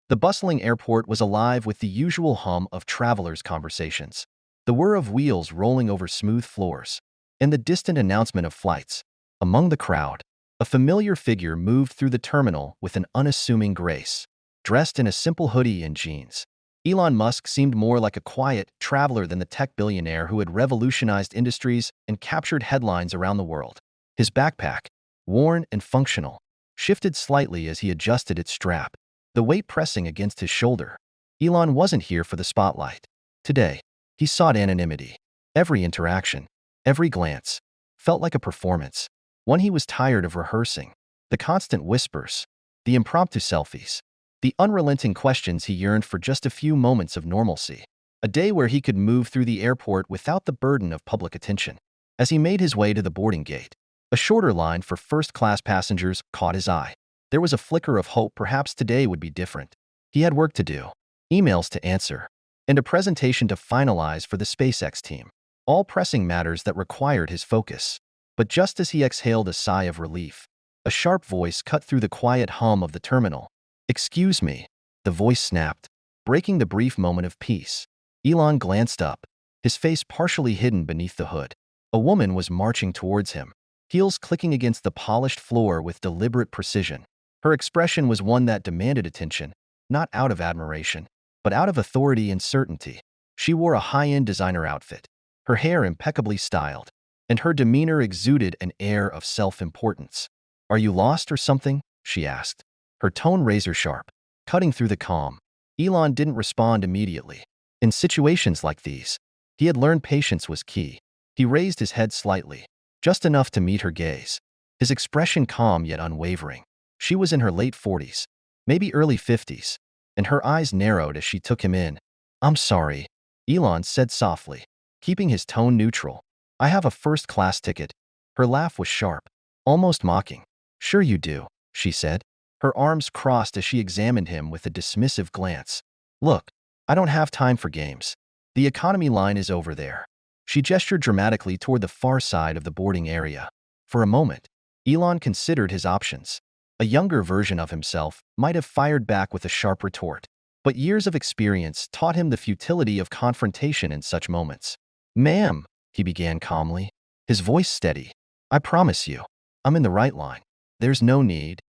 The bustling airport was alive with the usual hum of travelers' conversations, the whir of wheels rolling over smooth floors, and the distant announcement of flights. Among the crowd, a familiar figure moved through the terminal with an unassuming grace, dressed in a simple hoodie and jeans. Elon Musk seemed more like a quiet traveler than the tech billionaire who had revolutionized industries and captured headlines around the world. His backpack, worn and functional, shifted slightly as he adjusted its strap, the weight pressing against his shoulder. Elon wasn't here for the spotlight. Today, he sought anonymity. Every interaction, every glance, felt like a performance, one he was tired of rehearsing. The constant whispers, the impromptu selfies, the unrelenting questions. He yearned for just a few moments of normalcy, a day where he could move through the airport without the burden of public attention. As he made his way to the boarding gate, a shorter line for first-class passengers caught his eye. There was a flicker of hope. Perhaps today would be different. He had work to do, emails to answer, and a presentation to finalize for the SpaceX team, all pressing matters that required his focus. But just as he exhaled a sigh of relief, a sharp voice cut through the quiet hum of the terminal. "Excuse me," the voice snapped, breaking the brief moment of peace. Elon glanced up, his face partially hidden beneath the hood. A woman was marching towards him, heels clicking against the polished floor with deliberate precision. Her expression was one that demanded attention, not out of admiration, but out of authority and certainty. She wore a high-end designer outfit, her hair impeccably styled, and her demeanor exuded an air of self-importance. "Are you lost or something?" she asked, her tone razor-sharp, cutting through the calm. Elon didn't respond immediately. In situations like these, he had learned patience was key. He raised his head slightly, just enough to meet her gaze, his expression calm yet unwavering. She was in her late 40s, maybe early 50s, and her eyes narrowed as she took him in. "I'm sorry," Elon said softly, keeping his tone neutral. "I have a first-class ticket." Her laugh was sharp, almost mocking. "Sure you do," she said, her arms crossed as she examined him with a dismissive glance. "Look, I don't have time for games. The economy line is over there." She gestured dramatically toward the far side of the boarding area. For a moment, Elon considered his options. A younger version of himself might have fired back with a sharp retort, but years of experience taught him the futility of confrontation in such moments. "Ma'am," he began calmly, his voice steady, "I promise you, I'm in the right line. There's no need."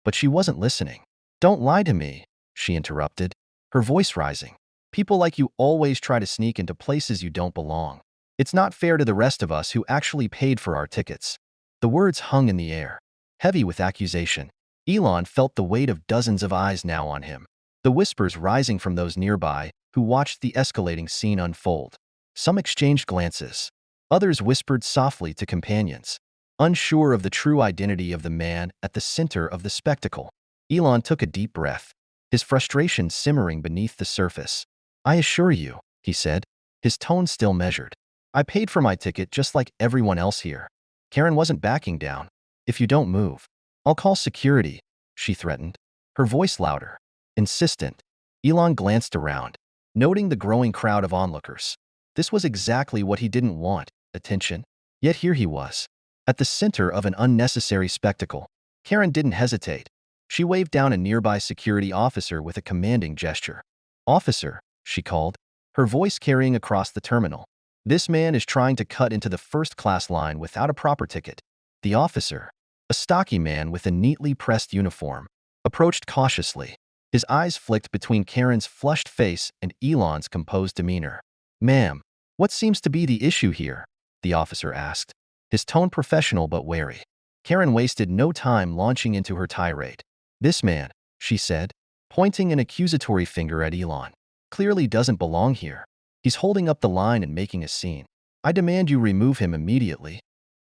But she wasn't listening. "Don't lie to me," she interrupted, her voice rising. "People like you always try to sneak into places you don't belong. It's not fair to the rest of us who actually paid for our tickets." The words hung in the air, heavy with accusation. Elon felt the weight of dozens of eyes now on him, the whispers rising from those nearby who watched the escalating scene unfold. Some exchanged glances. Others whispered softly to companions, unsure of the true identity of the man at the center of the spectacle. Elon took a deep breath, his frustration simmering beneath the surface. "I assure you," he said, his tone still measured, "I paid for my ticket just like everyone else here." Karen wasn't backing down. "If you don't move, I'll call security," she threatened, her voice louder, insistent. Elon glanced around, noting the growing crowd of onlookers. This was exactly what he didn't want, attention. Yet here he was, at the center of an unnecessary spectacle. Karen didn't hesitate. She waved down a nearby security officer with a commanding gesture. "Officer," she called, her voice carrying across the terminal. "This man is trying to cut into the first-class line without a proper ticket." The officer, a stocky man with a neatly pressed uniform, approached cautiously. His eyes flicked between Karen's flushed face and Elon's composed demeanor. "Ma'am, what seems to be the issue here?" the officer asked, his tone professional but wary. Karen wasted no time launching into her tirade. "This man," she said, pointing an accusatory finger at Elon, "clearly doesn't belong here. He's holding up the line and making a scene. I demand you remove him immediately."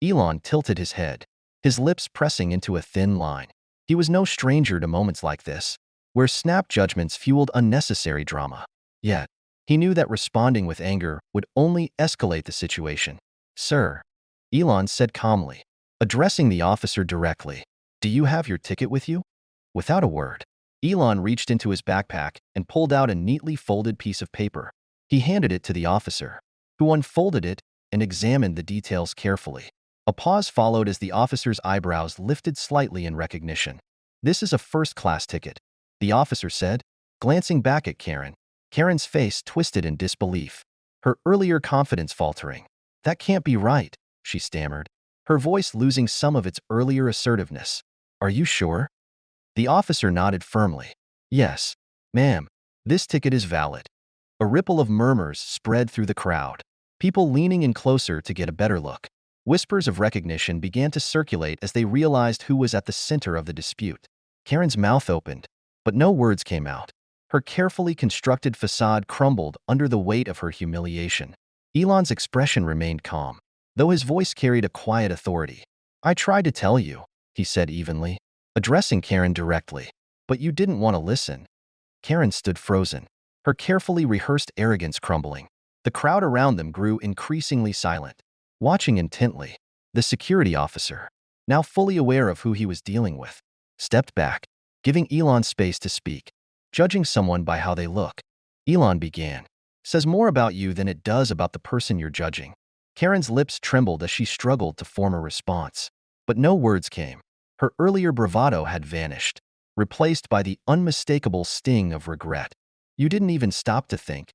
Elon tilted his head, his lips pressing into a thin line. He was no stranger to moments like this, where snap judgments fueled unnecessary drama. Yet, he knew that responding with anger would only escalate the situation. "Sir," Elon said calmly, addressing the officer directly, "do you have your ticket with you?" Without a word, Elon reached into his backpack and pulled out a neatly folded piece of paper. He handed it to the officer, who unfolded it and examined the details carefully. A pause followed as the officer's eyebrows lifted slightly in recognition. "This is a first-class ticket," the officer said, glancing back at Karen. Karen's face twisted in disbelief, her earlier confidence faltering. That can't be right, she stammered, her voice losing some of its earlier assertiveness. Are you sure? The officer nodded firmly. Yes, ma'am, this ticket is valid. A ripple of murmurs spread through the crowd, people leaning in closer to get a better look. Whispers of recognition began to circulate as they realized who was at the center of the dispute. Karen's mouth opened, but no words came out. Her carefully constructed facade crumbled under the weight of her humiliation. Elon's expression remained calm, though his voice carried a quiet authority. I tried to tell you, he said evenly, addressing Karen directly, but you didn't want to listen. Karen stood frozen, her carefully rehearsed arrogance crumbling. The crowd around them grew increasingly silent, watching intently. The security officer, now fully aware of who he was dealing with, stepped back, giving Elon space to speak. Judging someone by how they look, Elon began, says more about you than it does about the person you're judging. Karen's lips trembled as she struggled to form a response, but no words came. Her earlier bravado had vanished, replaced by the unmistakable sting of regret. You didn't even stop to think.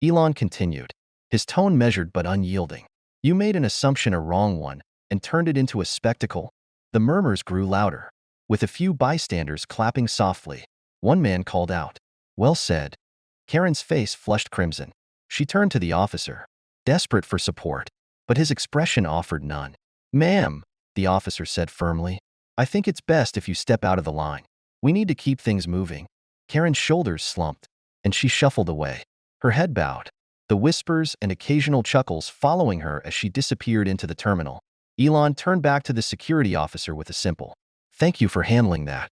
Elon continued, his tone measured but unyielding. You made an assumption a wrong one and turned it into a spectacle. The murmurs grew louder, with a few bystanders clapping softly. One man called out, well said. Karen's face flushed crimson. She turned to the officer, desperate for support, but his expression offered none. Ma'am, the officer said firmly, I think it's best if you step out of the line. We need to keep things moving. Karen's shoulders slumped, and she shuffled away, her head bowed, the whispers and occasional chuckles following her as she disappeared into the terminal. Elon turned back to the security officer with a simple, thank you for handling that.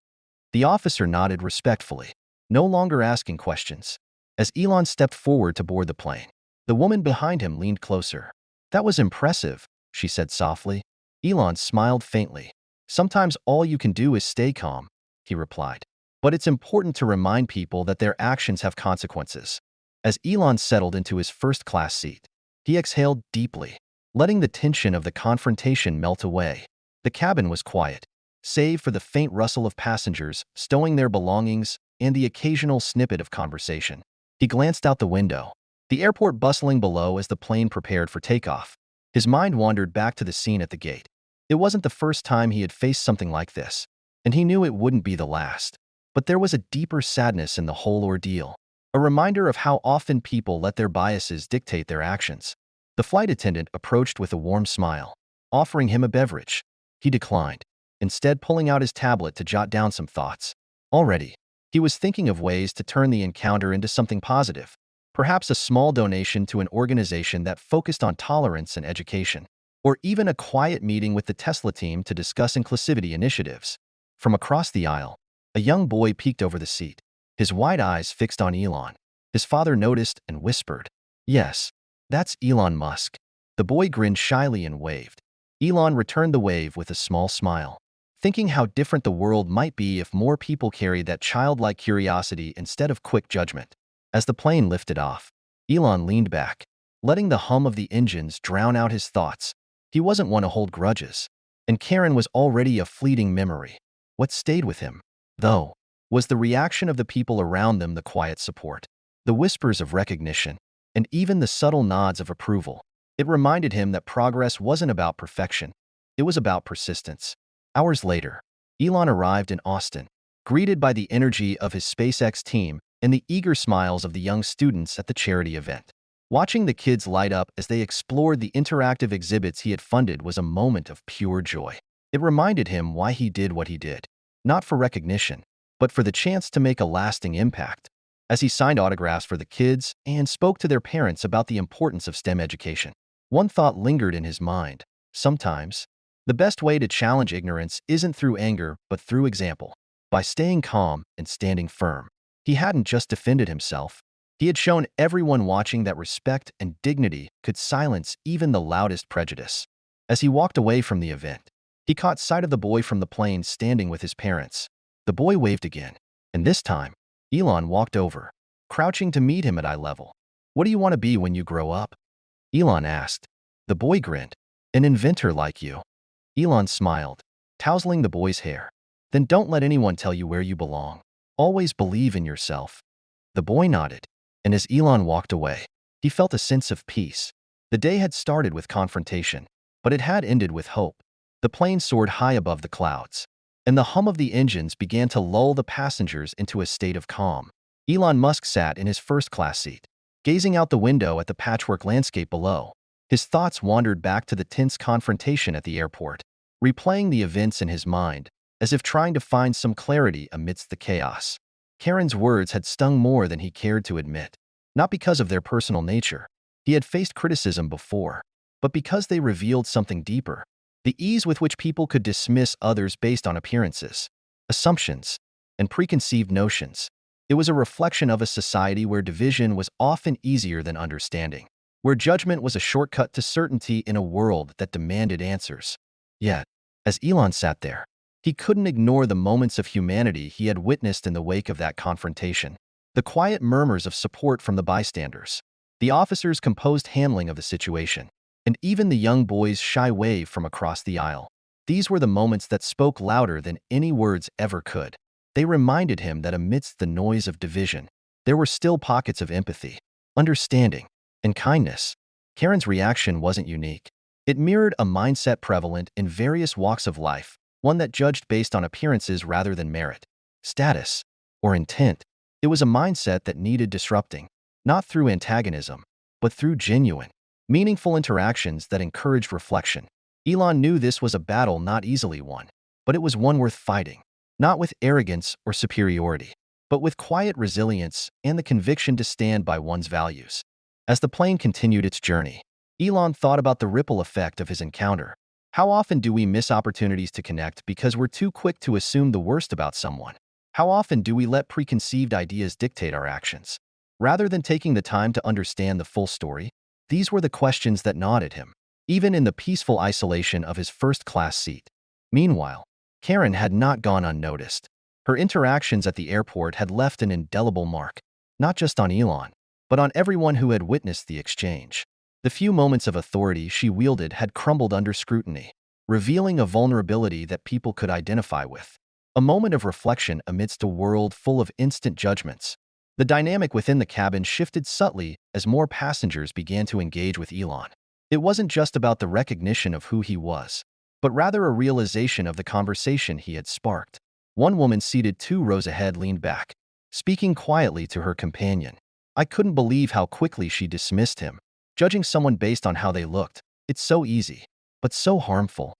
The officer nodded respectfully, no longer asking questions. As Elon stepped forward to board the plane, the woman behind him leaned closer. That was impressive, she said softly. Elon smiled faintly. Sometimes all you can do is stay calm, he replied. But it's important to remind people that their actions have consequences. As Elon settled into his first-class seat, he exhaled deeply, letting the tension of the confrontation melt away. The cabin was quiet, save for the faint rustle of passengers stowing their belongings and the occasional snippet of conversation. He glanced out the window, the airport bustling below as the plane prepared for takeoff. His mind wandered back to the scene at the gate. It wasn't the first time he had faced something like this, and he knew it wouldn't be the last. But there was a deeper sadness in the whole ordeal, a reminder of how often people let their biases dictate their actions. The flight attendant approached with a warm smile, offering him a beverage. He declined, instead pulling out his tablet to jot down some thoughts. Already, he was thinking of ways to turn the encounter into something positive, perhaps a small donation to an organization that focused on tolerance and education, or even a quiet meeting with the Tesla team to discuss inclusivity initiatives. From across the aisle, a young boy peeked over the seat, his wide eyes fixed on Elon. His father noticed and whispered, yes, that's Elon Musk. The boy grinned shyly and waved. Elon returned the wave with a small smile, thinking how different the world might be if more people carried that childlike curiosity instead of quick judgment. As the plane lifted off, Elon leaned back, letting the hum of the engines drown out his thoughts. He wasn't one to hold grudges, and Karen was already a fleeting memory. What stayed with him, though, was the reaction of the people around them, the quiet support, the whispers of recognition, and even the subtle nods of approval. It reminded him that progress wasn't about perfection. It was about persistence. Hours later, Elon arrived in Austin, greeted by the energy of his SpaceX team and the eager smiles of the young students at the charity event. Watching the kids light up as they explored the interactive exhibits he had funded was a moment of pure joy. It reminded him why he did what he did, not for recognition, but for the chance to make a lasting impact. As he signed autographs for the kids and spoke to their parents about the importance of STEM education, one thought lingered in his mind. Sometimes, the best way to challenge ignorance isn't through anger, but through example. By staying calm and standing firm, he hadn't just defended himself. He had shown everyone watching that respect and dignity could silence even the loudest prejudice. As he walked away from the event, he caught sight of the boy from the plane standing with his parents. The boy waved again, and this time, Elon walked over, crouching to meet him at eye level. What do you want to be when you grow up? Elon asked. The boy grinned. An inventor like you. Elon smiled, tousling the boy's hair. Then don't let anyone tell you where you belong. Always believe in yourself. The boy nodded, and as Elon walked away, he felt a sense of peace. The day had started with confrontation, but it had ended with hope. The plane soared high above the clouds, and the hum of the engines began to lull the passengers into a state of calm. Elon Musk sat in his first-class seat, gazing out the window at the patchwork landscape below. His thoughts wandered back to the tense confrontation at the airport, replaying the events in his mind, as if trying to find some clarity amidst the chaos. Karen's words had stung more than he cared to admit, not because of their personal nature. He had faced criticism before, but because they revealed something deeper. The ease with which people could dismiss others based on appearances, assumptions, and preconceived notions. It was a reflection of a society where division was often easier than understanding, where judgment was a shortcut to certainty in a world that demanded answers. Yet, as Elon sat there, he couldn't ignore the moments of humanity he had witnessed in the wake of that confrontation. The quiet murmurs of support from the bystanders, the officers' composed handling of the situation, and even the young boy's shy wave from across the aisle. These were the moments that spoke louder than any words ever could. They reminded him that amidst the noise of division, there were still pockets of empathy, understanding, and kindness. Karen's reaction wasn't unique. It mirrored a mindset prevalent in various walks of life, one that judged based on appearances rather than merit, status, or intent. It was a mindset that needed disrupting, not through antagonism, but through genuine, meaningful interactions that encouraged reflection. Elon knew this was a battle not easily won, but it was one worth fighting, not with arrogance or superiority, but with quiet resilience and the conviction to stand by one's values. As the plane continued its journey, Elon thought about the ripple effect of his encounter. How often do we miss opportunities to connect because we're too quick to assume the worst about someone? How often do we let preconceived ideas dictate our actions, rather than taking the time to understand the full story? These were the questions that gnawed at him, even in the peaceful isolation of his first-class seat. Meanwhile, Karen had not gone unnoticed. Her interactions at the airport had left an indelible mark, not just on Elon, but on everyone who had witnessed the exchange. The few moments of authority she wielded had crumbled under scrutiny, revealing a vulnerability that people could identify with. A moment of reflection amidst a world full of instant judgments. The dynamic within the cabin shifted subtly as more passengers began to engage with Elon. It wasn't just about the recognition of who he was, but rather a realization of the conversation he had sparked. One woman seated 2 rows ahead leaned back, speaking quietly to her companion. I couldn't believe how quickly she dismissed him. Judging someone based on how they looked, it's so easy, but so harmful.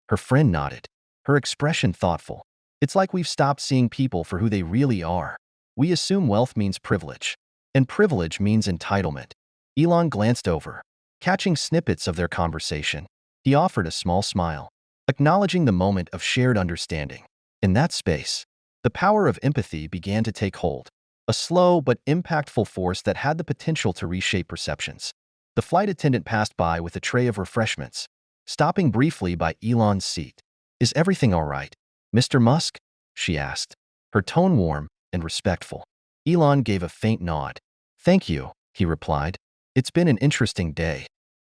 Her friend nodded, her expression thoughtful. It's like we've stopped seeing people for who they really are. We assume wealth means privilege, and privilege means entitlement. Elon glanced over, catching snippets of their conversation. He offered a small smile, acknowledging the moment of shared understanding. In that space, the power of empathy began to take hold, a slow but impactful force that had the potential to reshape perceptions. The flight attendant passed by with a tray of refreshments, stopping briefly by Elon's seat. Is everything all right, Mr. Musk? She asked, her tone warm and respectful. Elon gave a faint nod. Thank you, he replied. It's been an interesting day.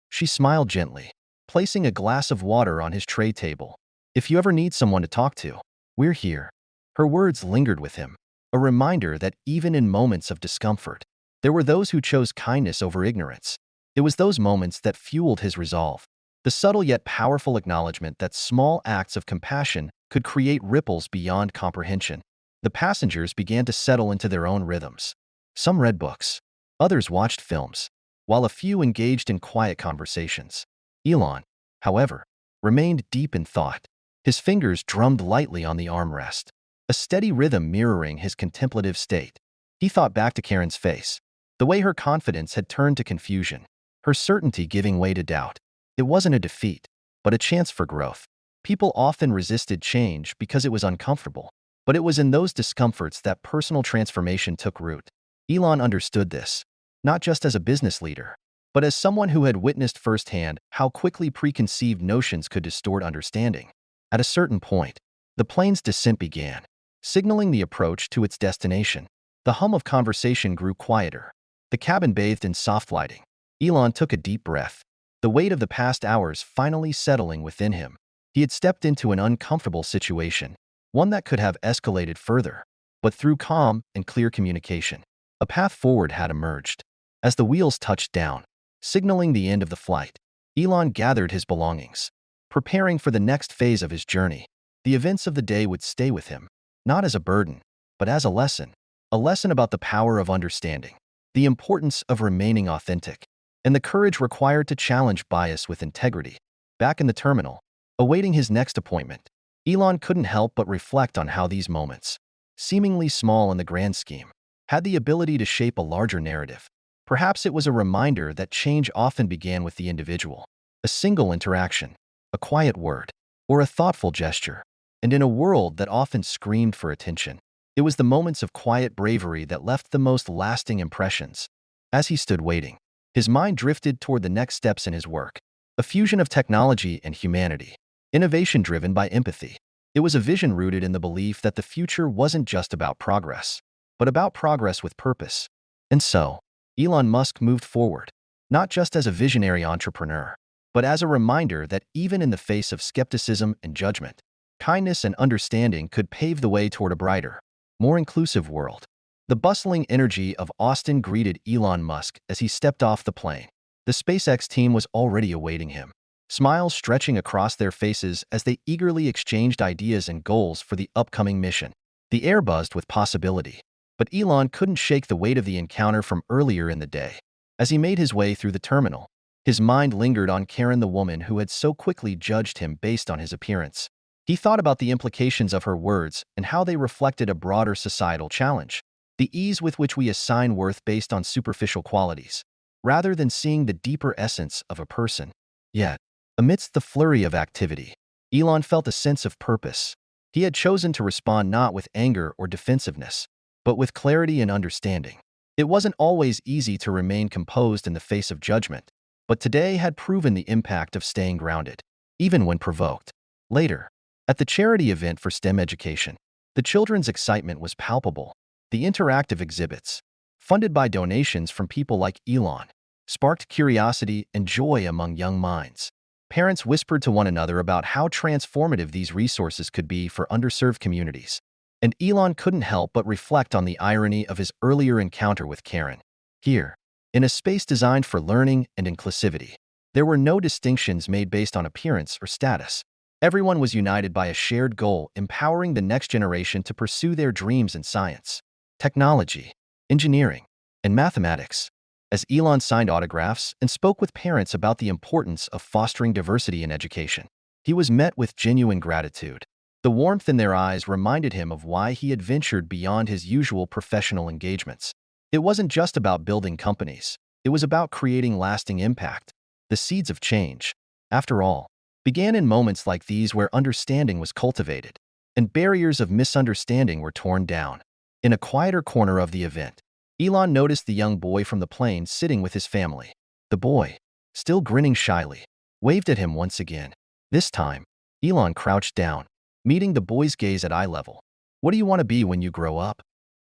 She smiled gently, placing a glass of water on his tray table. If you ever need someone to talk to, we're here. Her words lingered with him, a reminder that even in moments of discomfort, there were those who chose kindness over ignorance. It was those moments that fueled his resolve, the subtle yet powerful acknowledgement that small acts of compassion could create ripples beyond comprehension. The passengers began to settle into their own rhythms. Some read books, others watched films, while a few engaged in quiet conversations. Elon, however, remained deep in thought. His fingers drummed lightly on the armrest, a steady rhythm mirroring his contemplative state. He thought back to Karen's face, the way her confidence had turned to confusion, her certainty giving way to doubt. It wasn't a defeat, but a chance for growth. People often resisted change because it was uncomfortable, but it was in those discomforts that personal transformation took root. Elon understood this, not just as a business leader, but as someone who had witnessed firsthand how quickly preconceived notions could distort understanding. At a certain point, the plane's descent began, signaling the approach to its destination. The hum of conversation grew quieter, the cabin bathed in soft lighting. Elon took a deep breath, the weight of the past hours finally settling within him. He had stepped into an uncomfortable situation, one that could have escalated further. but through calm and clear communication, a path forward had emerged. As the wheels touched down, signaling the end of the flight, Elon gathered his belongings, preparing for the next phase of his journey. The events of the day would stay with him, not as a burden, but as a lesson about the power of understanding, the importance of remaining authentic, and the courage required to challenge bias with integrity. Back in the terminal, awaiting his next appointment, Elon couldn't help but reflect on how these moments, seemingly small in the grand scheme, had the ability to shape a larger narrative. Perhaps it was a reminder that change often began with the individual, a single interaction, a quiet word, or a thoughtful gesture. And in a world that often screamed for attention, it was the moments of quiet bravery that left the most lasting impressions. As he stood waiting, his mind drifted toward the next steps in his work, a fusion of technology and humanity, innovation driven by empathy. It was a vision rooted in the belief that the future wasn't just about progress, but about progress with purpose. And so, Elon Musk moved forward, not just as a visionary entrepreneur, but as a reminder that even in the face of skepticism and judgment, kindness and understanding could pave the way toward a brighter, more inclusive world. The bustling energy of Austin greeted Elon Musk as he stepped off the plane. The SpaceX team was already awaiting him, smiles stretching across their faces as they eagerly exchanged ideas and goals for the upcoming mission. The air buzzed with possibility, but Elon couldn't shake the weight of the encounter from earlier in the day. As he made his way through the terminal, his mind lingered on Karen, the woman who had so quickly judged him based on his appearance. He thought about the implications of her words and how they reflected a broader societal challenge, the ease with which we assign worth based on superficial qualities, rather than seeing the deeper essence of a person. Yet, amidst the flurry of activity, Elon felt a sense of purpose. He had chosen to respond not with anger or defensiveness, but with clarity and understanding. It wasn't always easy to remain composed in the face of judgment, but today had proven the impact of staying grounded, even when provoked. Later, at the charity event for STEM education, the children's excitement was palpable. The interactive exhibits, funded by donations from people like Elon, sparked curiosity and joy among young minds. Parents whispered to one another about how transformative these resources could be for underserved communities. And Elon couldn't help but reflect on the irony of his earlier encounter with Karen. Here, in a space designed for learning and inclusivity, there were no distinctions made based on appearance or status. Everyone was united by a shared goal, empowering the next generation to pursue their dreams in science, technology, engineering, and mathematics. As Elon signed autographs and spoke with parents about the importance of fostering diversity in education, he was met with genuine gratitude. The warmth in their eyes reminded him of why he had ventured beyond his usual professional engagements. It wasn't just about building companies. It was about creating lasting impact. The seeds of change, after all, began in moments like these where understanding was cultivated and barriers of misunderstanding were torn down. In a quieter corner of the event, Elon noticed the young boy from the plane sitting with his family. The boy, still grinning shyly, waved at him once again. This time, Elon crouched down, meeting the boy's gaze at eye level. "What do you want to be when you grow up?"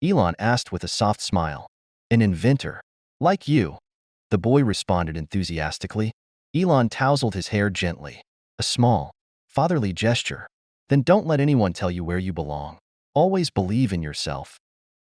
Elon asked with a soft smile. "An inventor. Like you." The boy responded enthusiastically. Elon tousled his hair gently, a small, fatherly gesture. "Then don't let anyone tell you where you belong. Always believe in yourself."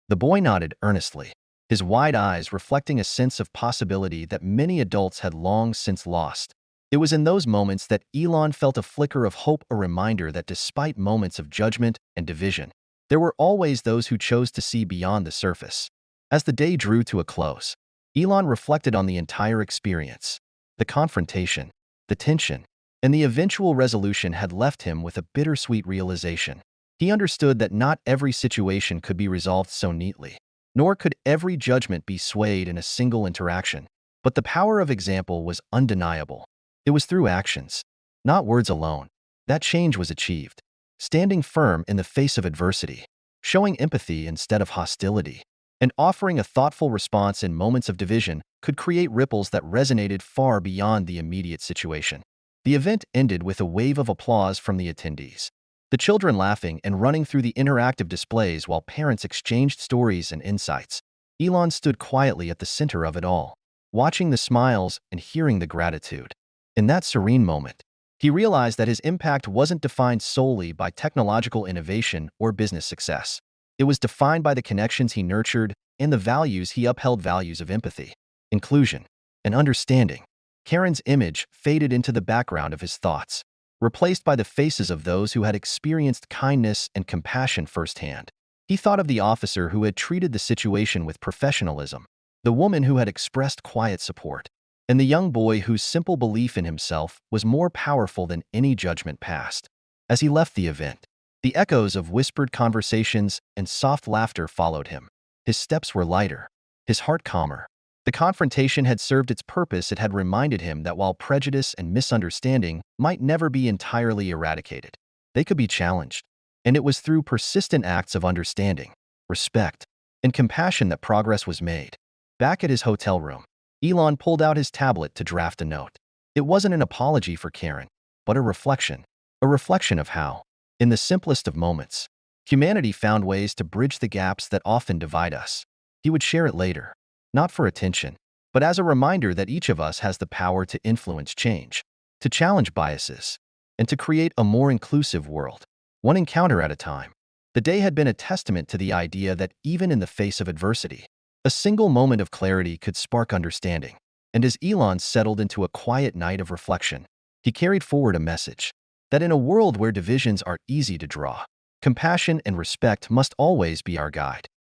The boy nodded earnestly, his wide eyes reflecting a sense of possibility that many adults had long since lost. It was in those moments that Elon felt a flicker of hope, a reminder that despite moments of judgment and division, there were always those who chose to see beyond the surface. As the day drew to a close, Elon reflected on the entire experience. The confrontation, the tension, and the eventual resolution had left him with a bittersweet realization. He understood that not every situation could be resolved so neatly, nor could every judgment be swayed in a single interaction. But the power of example was undeniable. It was through actions, not words alone, that change was achieved. Standing firm in the face of adversity, showing empathy instead of hostility, and offering a thoughtful response in moments of division could create ripples that resonated far beyond the immediate situation. The event ended with a wave of applause from the attendees, the children laughing and running through the interactive displays while parents exchanged stories and insights. Elon stood quietly at the center of it all, watching the smiles and hearing the gratitude. In that serene moment, he realized that his impact wasn't defined solely by technological innovation or business success. It was defined by the connections he nurtured and the values he upheld, values of empathy, inclusion, and understanding. Karen's image faded into the background of his thoughts, replaced by the faces of those who had experienced kindness and compassion firsthand. He thought of the officer who had treated the situation with professionalism, the woman who had expressed quiet support, and the young boy whose simple belief in himself was more powerful than any judgment passed. As he left the event, the echoes of whispered conversations and soft laughter followed him. His steps were lighter, his heart calmer. The confrontation had served its purpose. It had reminded him that while prejudice and misunderstanding might never be entirely eradicated, they could be challenged. And it was through persistent acts of understanding, respect, and compassion that progress was made. Back at his hotel room, Elon pulled out his tablet to draft a note. It wasn't an apology for Karen, but a reflection of how, in the simplest of moments, humanity found ways to bridge the gaps that often divide us. He would share it later, not for attention, but as a reminder that each of us has the power to influence change, to challenge biases, and to create a more inclusive world, one encounter at a time. The day had been a testament to the idea that even in the face of adversity, a single moment of clarity could spark understanding. And as Elon settled into a quiet night of reflection, he carried forward a message that in a world where divisions are easy to draw, compassion and respect must always be our guide.